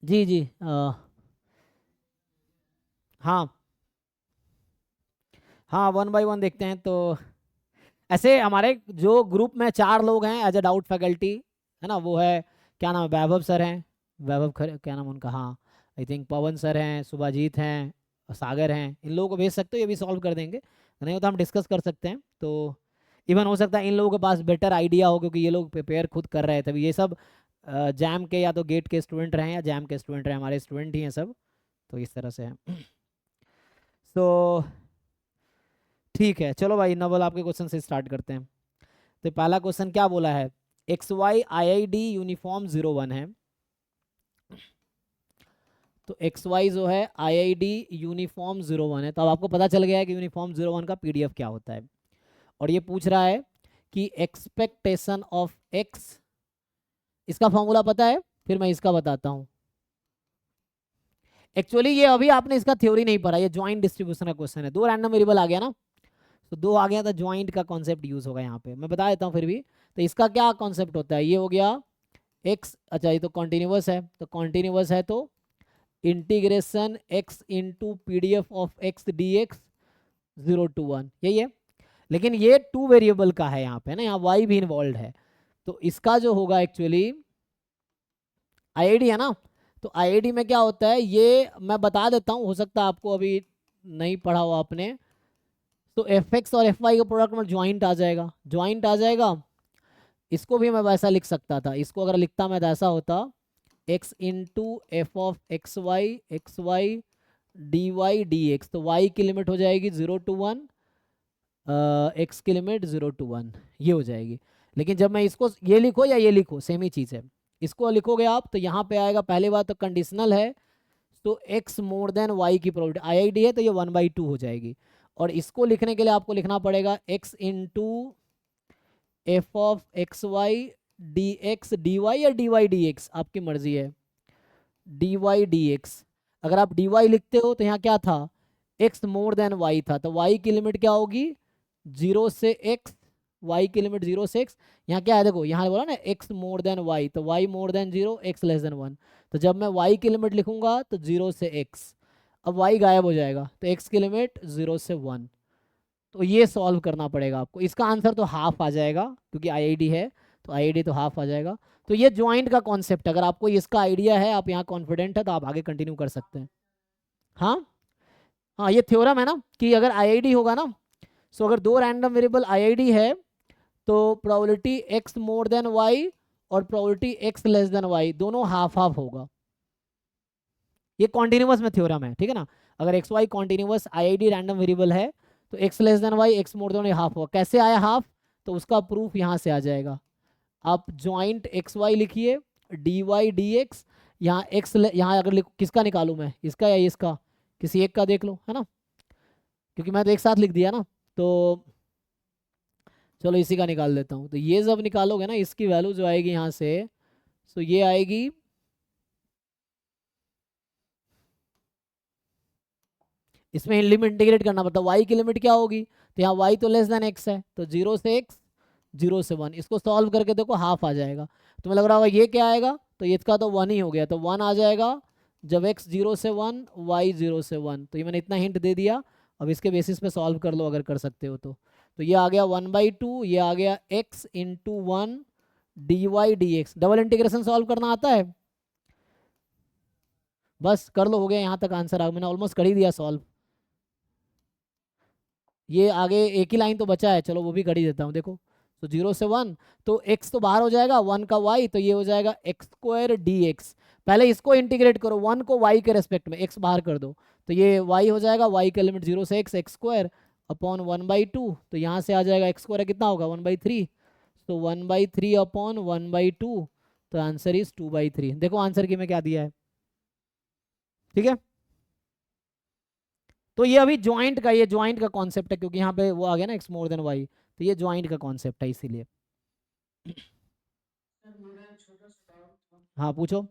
जी जी हाँ हाँ, one by one देखते हैं। तो ऐसे हमारे जो ग्रुप में 4 लोग हैं एज अ डाउट फैकल्टी, है ना, वो है, क्या नाम है, वैभव सर हैं, क्या नाम उनका, हाँ, आई थिंक पवन सर हैं, सुभाजीत हैं, सागर हैं। इन लोगों को भेज सकते हो, ये भी सॉल्व कर देंगे, नहीं हो तो हम डिस्कस कर सकते हैं। तो इवन हो सकता है इन लोगों के पास बेटर आइडिया हो, क्योंकि ये लोग प्रिपेयर खुद कर रहे थे। ये सब जैम के या तो गेट के स्टूडेंट रहे हैं या जैम के स्टूडेंट रहे, हमारे स्टूडेंट ही हैं सब। तो इस तरह से है। तो ठीक है, चलो भाई नवल आपके क्वेश्चन से स्टार्ट करते हैं। तो पहला क्वेश्चन क्या बोला है, x y I I D uniform 01 है। तो एक्स वाई जो है आई आई डी यूनिफॉर्म 01 है। तो अब आपको पता चल गया है कि यूनिफॉर्म 01 का पीडीएफ क्या होता है। और ये पूछ रहा है कि एक्सपेक्टेशन ऑफ एक्स, इसका फॉर्मूला पता है, फिर मैं इसका बताता हूँ। एक्चुअली ये अभी आपने इसका थ्योरी नहीं पढ़ा, ये ज्वाइंट डिस्ट्रीब्यूशन का क्वेश्चन है। 2 रैंडम वेरिएबल आ गया ना, तो 2 आ गया, तो ज्वाइंट का कॉन्सेप्ट यूज होगा यहाँ पे, मैं बता देता हूँ फिर भी। तो इसका क्या कॉन्सेप्ट होता है, ये हो गया एक्स, अच्छा ये तो कॉन्टिन्यूअस है, तो कॉन्टिन्यूअस है तो integration x into P D F of x D x 0 to 1, यही है। लेकिन ये 2 वेरिएबल का है यहाँ पे ना, यहाँ वाई भी इन्वॉल्व है। तो इसका जो होगा एक्चुअली आईआईडी है ना, तो आईआईडी में क्या होता है ये मैं बता देता हूँ, हो सकता है आपको अभी नहीं पढ़ा हो आपने। तो एफ एक्स और एफ वाई का प्रोडक्ट में ज्वाइंट आ जाएगा, ज्वाइंट आ जाएगा। इसको भी मैं वैसा लिख सकता था, इसको अगर लिखता मैं तो ऐसा होता, x into f of x y d y d x. तो वाई की लिमिट हो जाएगी 0 to 1, एक्स की लिमिट 0 to 1, ये हो जाएगी। लेकिन जब मैं इसको ये लिखो या ये लिखो सेम ही चीज़ है, इसको लिखोगे आप तो यहाँ पे आएगा, पहली बात तो कंडीशनल है, तो एक्स मोर देन वाई की प्रोबेबिलिटी आई आई डी है, तो ये 1/2 हो जाएगी। और इसको लिखने के लिए आपको लिखना पड़ेगा x into f of x y d x d y या डी वाई डी एक्स, आपकी मर्जी है, डी वाई डी एक्स। अगर आप डी वाई लिखते हो तो यहाँ क्या था, एक्स मोर देन वाई था, तो वाई की लिमिट क्या होगी 0 से एक्स, वाई की लिमिट 0 से एक्स। यहाँ क्या है देखो, यहाँ बोला ना एक्स मोर देन वाई, तो y more than 0, x less than 1। तो जब मैं वाई की लिमिट लिखूंगा तो 0 से एक्स, अब वाई गायब हो जाएगा, तो एक्स की लिमिट 0 से 1। तो ये सॉल्व करना पड़ेगा आपको, इसका आंसर तो हाफ आ जाएगा क्योंकि आईआईडी है, तो आईआईडी तो हाफ आ जाएगा। तो ये ज्वाइंट का कॉन्सेप्ट, अगर आपको इसका आइडिया है, आप यहाँ कॉन्फिडेंट है, तो आप आगे कंटिन्यू कर सकते हैं। हाँ हाँ, ये थ्योरम है ना कि अगर आईआईडी होगा ना, सो अगर 2 रैंडम वेरिएबल आईआईडी है तो probability X more than Y और probability X less than Y दोनों हाफ हाफ होगा। ये कॉन्टिन्यूअस में थ्योरम है, ठीक है ना। अगर x y continuous IID random variable है तो x less than y x more than half होगा। कैसे आया हाफ, तो उसका प्रूफ यहाँ से आ जाएगा। आप ज्वाइंट एक्स वाई लिखिए, डी वाई डी एक्स, यहाँ एक्स यहाँ अगर किसका निकालूं मैं, इसका या इसका, किसी एक का देख लो, है ना, क्योंकि मैं तो एक साथ लिख दिया ना। तो चलो इसी का निकाल देता हूँ। तो ये जब निकालोगे ना, इसकी वैल्यू जो आएगी यहाँ से, तो ये आएगी, इसमें लिमिट इंटीग्रेट करना पड़ता है, वाई की लिमिट क्या होगी, तो यहाँ वाई तो लेस देन एक्स है, तो 0 से एक्स 0 से 1, इसको सॉल्व करके देखो हाफ आ जाएगा। तुम्हें लग रहा होगा ये क्या आएगा, तो इसका तो 1 ही हो गया, तो 1 आ जाएगा जब एक्स 0 से 1 वाई 0 से 1। तो ये मैंने इतना हिंट दे दिया, अब इसके बेसिस पे सॉल्व कर लो अगर कर सकते हो तो ये आ गया 1/2, ये आ गया x into 1 d y d x. Double integration solve करना आता है, बस कर लो, हो गया यहाँ तक आंसर, मैंने ऑलमोस्ट कर ही दिया सॉल्व। ये आगे एक ही लाइन तो बचा है, चलो वो भी कर ही देता हूँ, देखो। तो 0 से 1, तो x तो बाहर हो जाएगा, 1 का y, तो ये हो जाएगा एक्स स्क्वायर डी एक्स। पहले इसको इंटीग्रेट करो, 1 को y के रेस्पेक्ट में, x बाहर कर दो, तो ये y हो जाएगा, y का लिमिट 0 से एक्स स्क्वायर अपॉन 1/2। तो यहाँ से आ जाएगा एक्स स्क्वायर कितना होगा 1/3, तो 1/3 अपॉन 1/2, तो आंसर इज 2/3। देखो आंसर की में क्या दिया है, ठीक है। तो ये अभी ज्वाइंट का, ये ज्वाइंट का कॉन्सेप्ट है, क्योंकि यहाँ पे वो आ गया ना एक्स मोर देन वाई, तो ये ज्वाइंट का कॉन्सेप्ट है इसीलिए। हाँ पूछो।